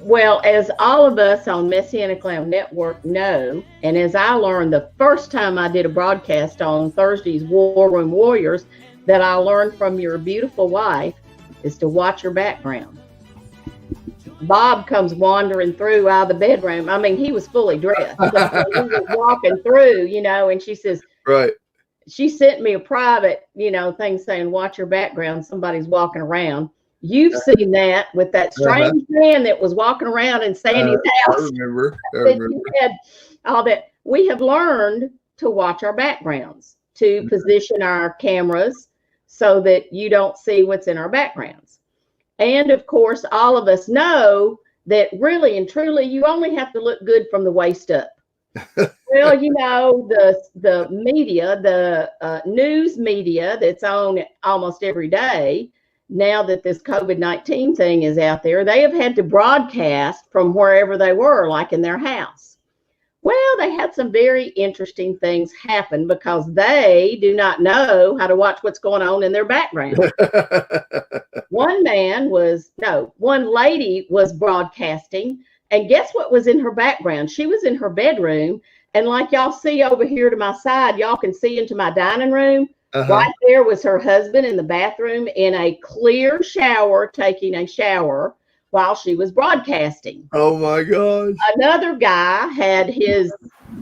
Well, as all of us on Messianic Lamb Network know, and as I learned the first time I did a broadcast on Thursday's War Room Warriors, that I learned from your beautiful wife is to watch your background. Bob comes wandering through out of the bedroom. I mean, he was fully dressed. He was walking through, and she says, right. She sent me a private, thing saying, watch your background. Somebody's walking around. You've seen that with that strange man that was walking around in Sandy's house. I remember. You had all that. We have learned to watch our backgrounds, to position our cameras so that you don't see what's in our backgrounds. And of course, all of us know that really and truly, you only have to look good from the waist up. Well, the media, the news media that's on almost every day, now that this COVID-19 thing is out there, they have had to broadcast from wherever they were, like in their house. Well, they had some very interesting things happen because they do not know how to watch what's going on in their background. One lady was broadcasting, and guess what was in her background? She was in her bedroom, and like y'all see over here to my side, y'all can see into my dining room. Right there was her husband in the bathroom in a clear shower, taking a shower while she was broadcasting. Oh my gosh. Another guy had his,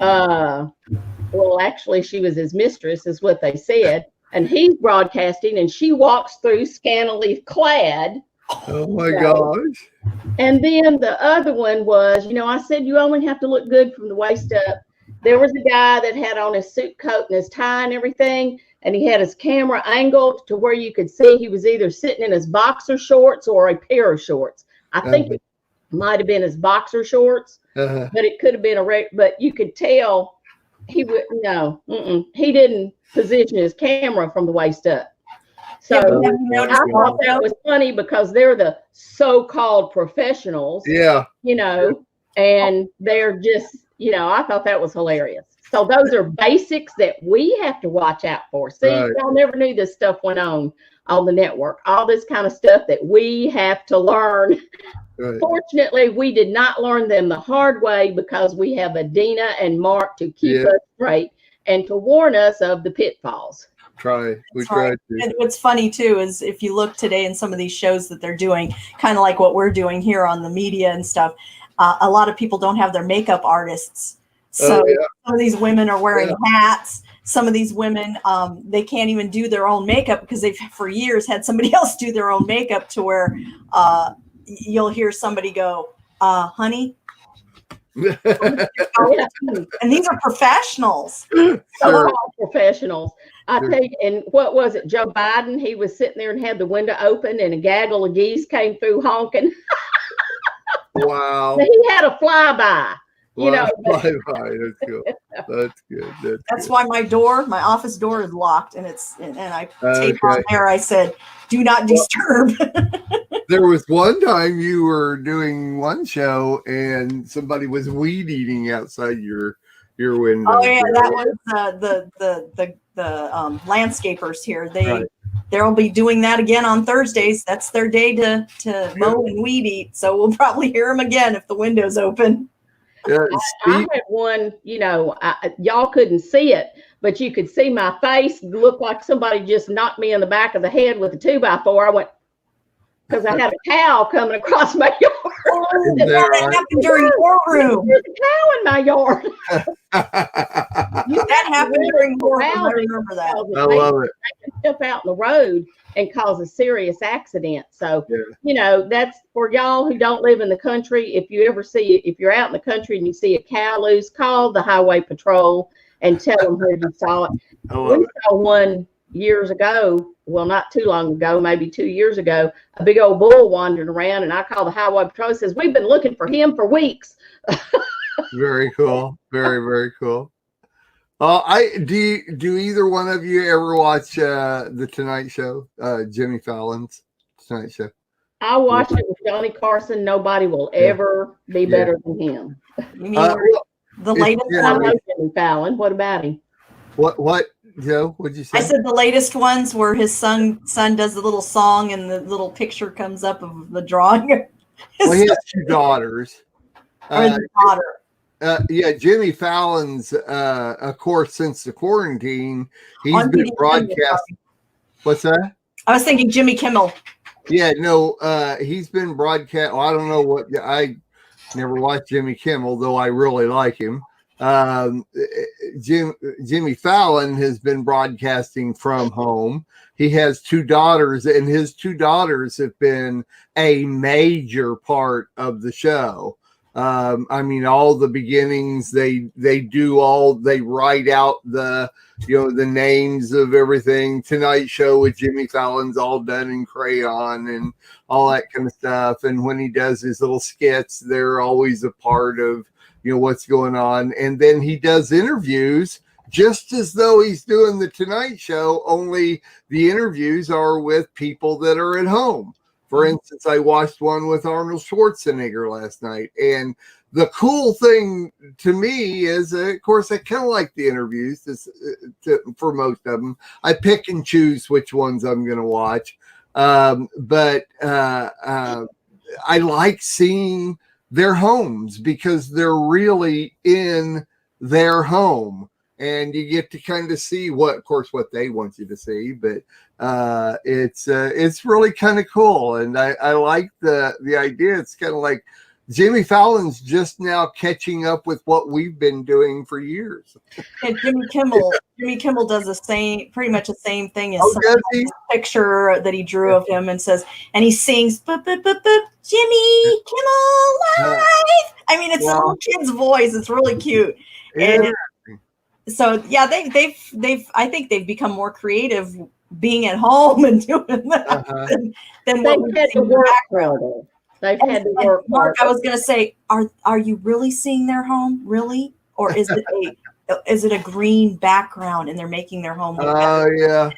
actually she was his mistress is what they said. And he's broadcasting and she walks through scantily clad. Oh my gosh. And then the other one was, I said, you only have to look good from the waist up. There was a guy that had on his suit coat and his tie and everything. And he had his camera angled to where you could see he was either sitting in his boxer shorts or a pair of shorts. I think it might have been his boxer shorts, but it could have been but you could tell he he didn't position his camera from the waist up. So I thought that was funny because they're the so-called professionals, and they're just, I thought that was hilarious. So those are basics that we have to watch out for. See, y'all never knew this stuff went on the network. All this kind of stuff that we have to learn. Right. Fortunately, we did not learn them the hard way because we have Adina and Mark to keep us straight and to warn us of the pitfalls. We tried to. And what's funny too is if you look today in some of these shows that they're doing, kind of like what we're doing here on the media and stuff, a lot of people don't have their makeup artists. So some of these women are wearing hats. Some of these women, they can't even do their own makeup because they've for years had somebody else do their own makeup to where you'll hear somebody go, honey. And these are professionals. Professionals. I tell you, and what was it? Joe Biden, he was sitting there and had the window open and a gaggle of geese came through honking. Wow. He had a flyby. That's good. That's good. That's why my office door is locked, and I tape on there. I said, "Do not disturb." There was one time you were doing one show, and somebody was weed eating outside your window. Oh yeah, that was the landscapers here. They'll be doing that again on Thursdays. That's their day to mow and weed eat. So we'll probably hear them again if the window's open. I had one, y'all couldn't see it, but you could see my face look like somebody just knocked me in the back of the head with a 2x4. I went, because I had a cow coming across my yard. That happened during War Room. There's a cow in my yard. That happened during War Room. I remember that. I love it. They can step out in the road and cause a serious accident. So, that's for y'all who don't live in the country. If you're out in the country and you see a cow loose, call the highway patrol and tell them where you saw it. We saw one years ago, well, not too long ago, maybe 2 years ago, a big old bull wandering around, and I called the highway patrol and says, we've been looking for him for weeks. Very cool. Very, very cool. Do either one of you ever watch the Tonight Show, Jimmy Fallon's Tonight Show? I watch it with Johnny Carson. Nobody will ever be better than him. You mean the latest one? I know Jimmy Fallon. What about him? What, Joe? What'd you say? I said the latest ones where his son does the little song and the little picture comes up of the drawing. Well, he has two daughters. Or the daughter. Yeah, Jimmy Fallon's, of course, since the quarantine, he's I'm been thinking broadcast. Kimmel. What's that? I was thinking Jimmy Kimmel. Yeah, no, he's been broadcast. Well, I don't know what I never watched Jimmy Kimmel, though I really like him. Jimmy Fallon has been broadcasting from home. He has two daughters, and his two daughters have been a major part of the show. I mean, all the beginnings, they write out the names of everything. Tonight Show with Jimmy Fallon's all done in crayon and all that kind of stuff. And when he does his little skits, they're always a part of what's going on. And then he does interviews just as though he's doing the Tonight Show, only the interviews are with people that are at home. For instance, I watched one with Arnold Schwarzenegger last night. And the cool thing to me is, of course, I kind of like the interviews for most of them. I pick and choose which ones I'm going to watch. But I like seeing their homes because they're really in their home. And you get to kind of see what they want you to see, but it's really kind of cool, and I like the idea. It's kind of like Jimmy Fallon's just now catching up with what we've been doing for years. And Jimmy Kimmel does pretty much the same thing as his picture that he drew of him and says, and he sings, boop, boop, boop, boop, Jimmy Kimmel Live. I mean, it's a little kid's voice. It's really cute. Yeah. And so yeah, I think they've become more creative being at home and doing that than what we've had to work harder. They've had to work. Mark, I was going to say, are you really seeing their home? Really? Or is it a green background and they're making their home? Oh yeah.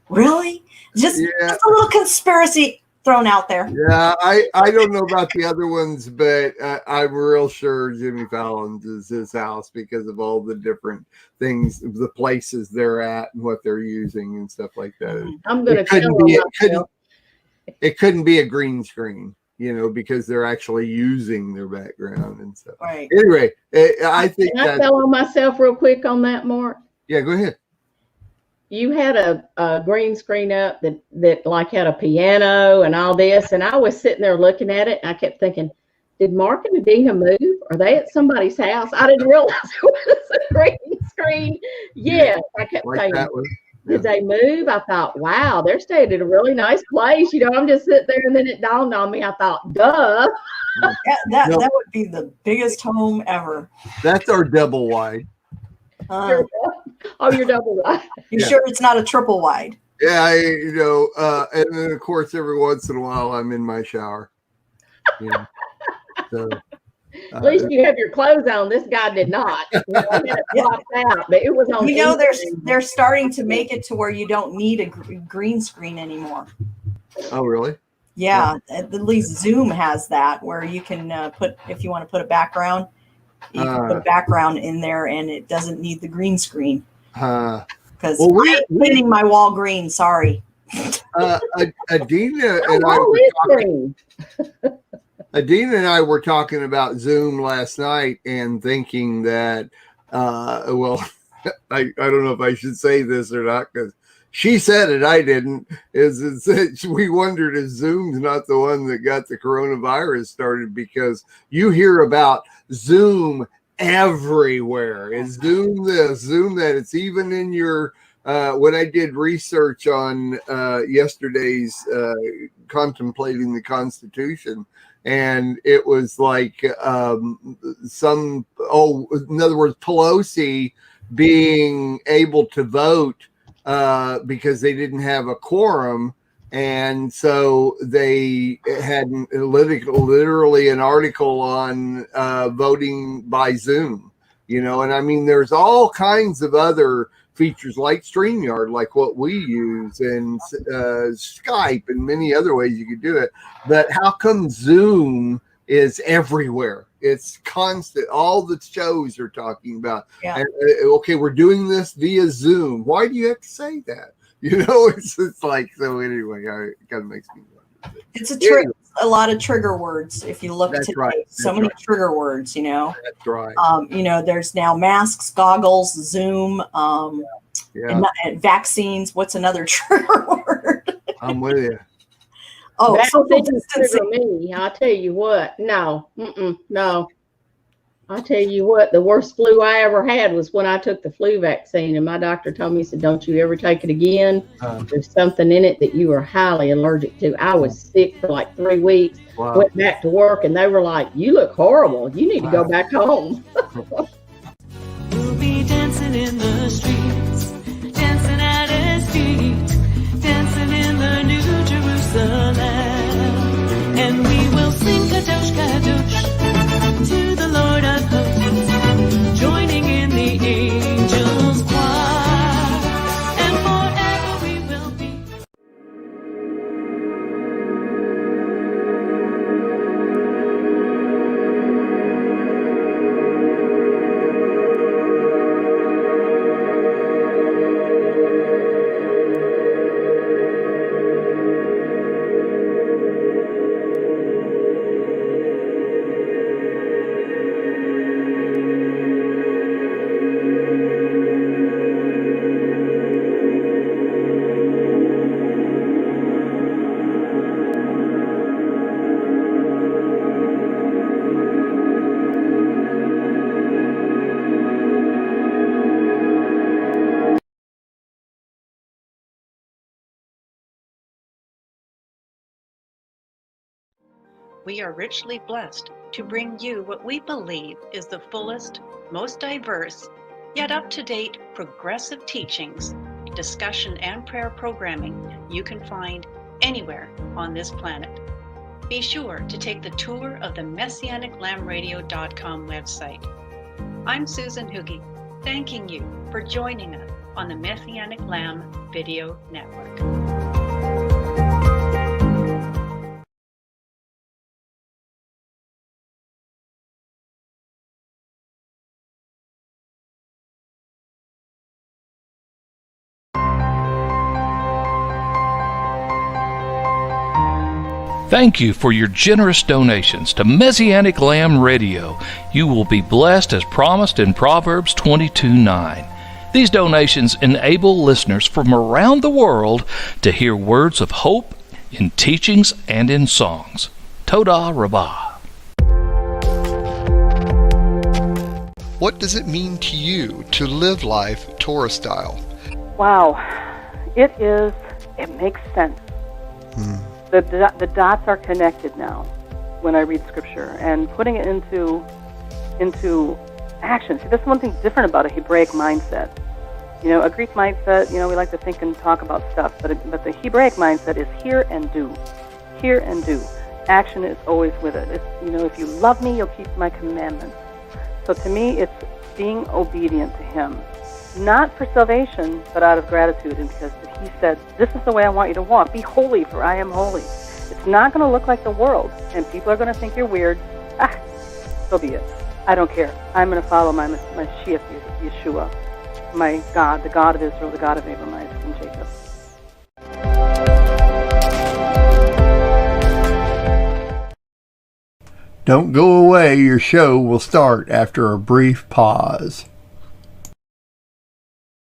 Really? Just a little conspiracy thrown out there. Yeah, I don't know about the other ones, but I'm real sure Jimmy Fallon's is his house because of all the different things, the places they're at and what they're using and stuff like that. I'm going to it couldn't be a green screen, because they're actually using their background and stuff. Right. Anyway, I think Can I tell on myself real quick on that, Mark? Yeah, go ahead. You had a green screen up that like had a piano and all this, and I was sitting there looking at it, and I kept thinking, did Mark and Adina move? Are they at somebody's house? I didn't realize it was a green screen. Yes, I kept saying, did they move? I thought, wow, they're staying at a really nice place. I'm just sitting there, and then it dawned on me. I thought, duh. That would be the biggest home ever. That's our double wide. You're double wide. You sure it's not a triple wide? Yeah, and then of course every once in a while I'm in my shower. So at least you have your clothes on. This guy did not. I had it blocked out, but it was on. They're starting to make it to where you don't need a green screen anymore. Oh, really? Yeah, at least Zoom has that where you can if you want to put a background. You can put a background in there, and it doesn't need the green screen. Because I'm painting my wall green. Sorry. Adina and I were talking about Zoom last night and thinking that, I don't know if I should say this or not because she said it, I didn't. We wondered if Zoom's not the one that got the coronavirus started because you hear about Zoom everywhere. Is Zoom this, Zoom that? It's even in your when I did research on yesterday's contemplating the Constitution, and it was like in other words, Pelosi being able to vote because they didn't have a quorum. And so they had literally an article on voting by Zoom, and I mean, there's all kinds of other features like StreamYard, like what we use, and Skype, and many other ways you could do it. But how come Zoom is everywhere? It's constant. All the shows are talking about, okay, we're doing this via Zoom. Why do you have to say that? It's like, so anyway, it kind of makes me wonder. It's a trick. a lot of trigger words. If you look That's today, right. so many trigger words, That's right. There's now masks, goggles, Zoom, Yeah. and vaccines. What's another trigger word? I'm with you. Oh, That social didn't trigger distancing. me. I'll tell you what. No. No. I'll tell you what, the worst flu I ever had was when I took the flu vaccine, and my doctor told me, he said, don't you ever take it again. There's something in it that you are highly allergic to. I was sick for like 3 weeks, went back to work, and they were like, you look horrible. You need to go back home. We'll be dancing in the streets, dancing at his feet, dancing in the New Jerusalem, and we will sing Kadosh, Kadosh to the Lord of hosts, joining in the angels' choir, and forever we will be. We are richly blessed to bring you what we believe is the fullest, most diverse, yet up-to-date progressive teachings, discussion, and prayer programming you can find anywhere on this planet. Be sure to take the tour of the MessianicLambRadio.com website. I'm Susan Hoogie, thanking you for joining us on the Messianic Lamb Video Network. Thank you for your generous donations to Messianic Lamb Radio. You will be blessed as promised in Proverbs 22:9. These donations enable listeners from around the world to hear words of hope in teachings and in songs. Todah Rabbah. What does it mean to you to live life Torah style? Wow, it makes sense. The dots are connected now when I read scripture, and putting it into action. See, that's one thing different about a Hebraic mindset. A Greek mindset, we like to think and talk about stuff, but the Hebraic mindset is hear and do. Hear and do. Action is always with it. If you love me, you'll keep my commandments. So to me, it's being obedient to him. Not for salvation, but out of gratitude, and because he said, this is the way I want you to walk. Be holy, for I am holy. It's not going to look like the world, and people are going to think you're weird. So be it. I don't care. I'm going to follow my Mashiach, Yeshua, my God, the God of Israel, the God of Abraham, Isaac, and Jacob. Don't go away. Your show will start after a brief pause.